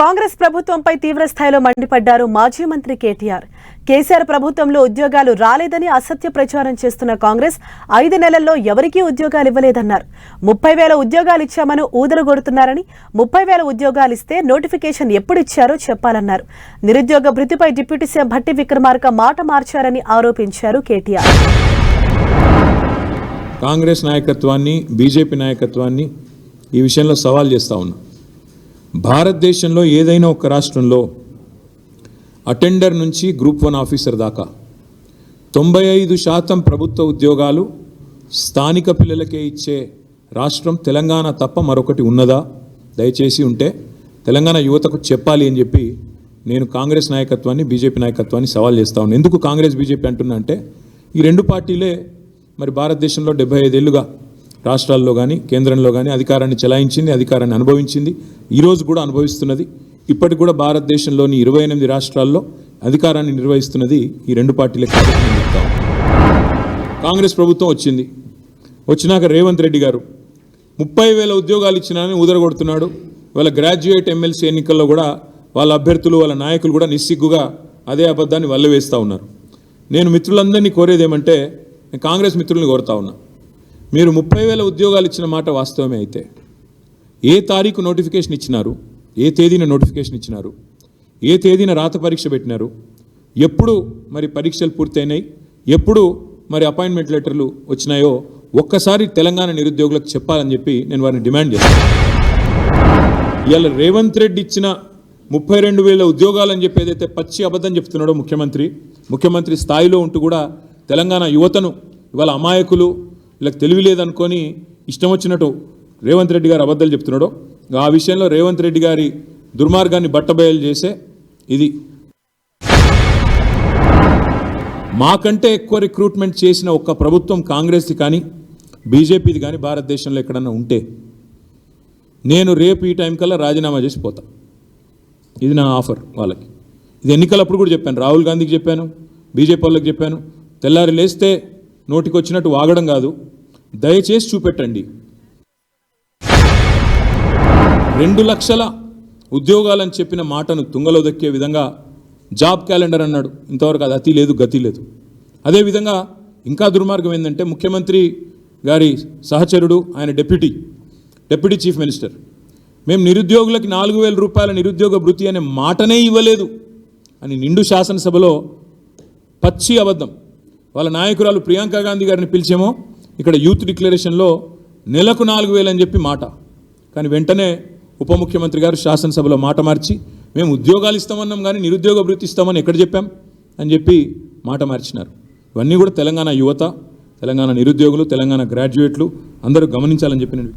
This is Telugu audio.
కాంగ్రెస్ ప్రభుత్వంపై తీవ్ర స్థాయిలో మండిపడ్డారు మాజీ మంత్రి కేటీఆర్. కేసీఆర్ ప్రభుత్వంలో ఉద్యోగాలు రాలేదని అసత్య ప్రచారం చేస్తున్న కాంగ్రెస్ 5 నెలల్లో ఎవరికీ ఉద్యోగాలు ఇవ్వలేదన్నారు. 30,000 ఉద్యోగాలు ఇచ్చామని ఊదరగొడుతున్నారని, 30,000 ఉద్యోగాలు ఇస్తే నోటిఫికేషన్ ఎప్పుడు ఇచ్చారో చెప్పాలన్నారు. నిరుద్యోగ భృతిపై డిప్యూటీ సీఎం భట్టి విక్రమార్క మాట మార్చారని ఆరోపించారు కేటీఆర్. కాంగ్రెస్ నాయకత్వాన్ని, బీజేపీ నాయకత్వాన్ని ఈ విషయంలో సవాల్ చేస్తా ఉన్నా. భారతదేశంలో ఏదైనా ఒక రాష్ట్రంలో అటెండర్ నుంచి గ్రూప్ 1 ఆఫీసర్ దాకా 95% ప్రభుత్వ ఉద్యోగాలు స్థానిక పిల్లలకే ఇచ్చే రాష్ట్రం తెలంగాణ తప్ప మరొకటి ఉన్నదా? దయచేసి ఉంటే తెలంగాణ యువతకు చెప్పాలి అని చెప్పి నేను కాంగ్రెస్ నాయకత్వాన్ని, బీజేపీ నాయకత్వాన్ని సవాల్ చేస్తా ఉన్నాను. ఎందుకు కాంగ్రెస్ బీజేపీ అంటున్నా అంటే ఈ రెండు పార్టీలే మరి భారతదేశంలో 75 ఏళ్ళుగా రాష్ట్రాల్లో కానీ కేంద్రంలో కానీ అధికారాన్ని చెలాయించింది, అధికారాన్ని అనుభవించింది, ఈరోజు కూడా అనుభవిస్తున్నది. ఇప్పటికి కూడా భారతదేశంలోని 28 రాష్ట్రాల్లో అధికారాన్ని నిర్వహిస్తున్నది ఈ రెండు పార్టీలే. కాంగ్రెస్ ప్రభుత్వం వచ్చినాక రేవంత్ రెడ్డి గారు 30,000 ఉద్యోగాలు ఇచ్చినానని ఊదరగొడుతున్నాడు. వాళ్ళ గ్రాడ్యుయేట్ ఎమ్మెల్సీ ఎన్నికల్లో కూడా వాళ్ళ అభ్యర్థులు, వాళ్ళ నాయకులు కూడా నిస్సిగ్గుగా అదే అబద్ధాన్ని వల్లవేస్తూ ఉన్నారు. నేను మిత్రులందరినీ కోరేది ఏమంటే, నేను కాంగ్రెస్ మిత్రుల్ని కోరుతా ఉన్నా, మీరు 30,000 ఉద్యోగాలు ఇచ్చిన మాట వాస్తవమే అయితే ఏ తారీఖు నోటిఫికేషన్ ఇచ్చినారు, ఏ తేదీన నోటిఫికేషన్ ఇచ్చినారు, ఏ తేదీన రాత పరీక్ష పెట్టినారు, ఎప్పుడు మరి పరీక్షలు పూర్తయినాయి, ఎప్పుడు మరి అపాయింట్మెంట్ లెటర్లు వచ్చినాయో ఒక్కసారి తెలంగాణ నిరుద్యోగులకు చెప్పాలని చెప్పి నేను వారిని డిమాండ్ చేస్తాను. ఇవాళ రేవంత్ రెడ్డి ఇచ్చిన 32,000 ఉద్యోగాలని చెప్పి ఏదైతే పచ్చి అబద్ధం చెప్తున్నాడో ముఖ్యమంత్రి స్థాయిలో ఉంటూ కూడా తెలంగాణ యువతను ఇవాళ అమాయకులు, వీళ్ళకి తెలివి లేదనుకొని ఇష్టం వచ్చినట్టు రేవంత్ రెడ్డి గారు అబద్ధాలు చెప్తున్నాడో ఆ విషయంలో రేవంత్ రెడ్డి గారి దుర్మార్గాన్ని బట్టబయలు చేసే ఇది. మాకంటే ఎక్కువ రిక్రూట్మెంట్ చేసిన ఒక్క ప్రభుత్వం కాంగ్రెస్ది కానీ బీజేపీది కానీ భారతదేశంలో ఎక్కడన్నా ఉంటే నేను రేపు ఈ టైం కల్లా రాజీనామా చేసి పోతా. ఇది నా ఆఫర్ వాళ్ళకి. ఇది ఎన్నికలప్పుడు కూడా చెప్పాను, రాహుల్ గాంధీకి చెప్పాను, బీజేపీ వాళ్ళకి చెప్పాను. తెల్లారి లేస్తే నోటికి వచ్చినట్టు వాగడం కాదు, దయచేసి చూపెట్టండి. 2 లక్షల ఉద్యోగాలని చెప్పిన మాటను తుంగలో దక్కే విధంగా జాబ్ క్యాలెండర్ అన్నాడు. ఇంతవరకు అది అతి లేదు, గతి లేదు. అదేవిధంగా ఇంకా దుర్మార్గం ఏంటంటే ముఖ్యమంత్రి గారి సహచరుడు, ఆయన డిప్యూటీ చీఫ్ మినిస్టర్, మేము నిరుద్యోగులకి 4,000 రూపాయల నిరుద్యోగ భృతి అనే మాటనే ఇవ్వలేదు అని నిండు శాసనసభలో పచ్చి అబద్ధం. వాళ్ళ నాయకురాలు ప్రియాంక గాంధీ గారిని పిలిచేమో ఇక్కడ యూత్ డిక్లరేషన్లో నెలకు 4,000 అని చెప్పి మాట, కానీ వెంటనే ఉప ముఖ్యమంత్రి గారు శాసనసభలో మాట మార్చి మేము ఉద్యోగాలు ఇస్తామన్నాం కానీ నిరుద్యోగ భృతి ఇస్తామని ఎక్కడ చెప్పాం అని చెప్పి మాట మార్చినారు. ఇవన్నీ కూడా తెలంగాణ యువత, తెలంగాణ నిరుద్యోగులు, తెలంగాణ గ్రాడ్యుయేట్లు అందరూ గమనించాలని చెప్పి నేను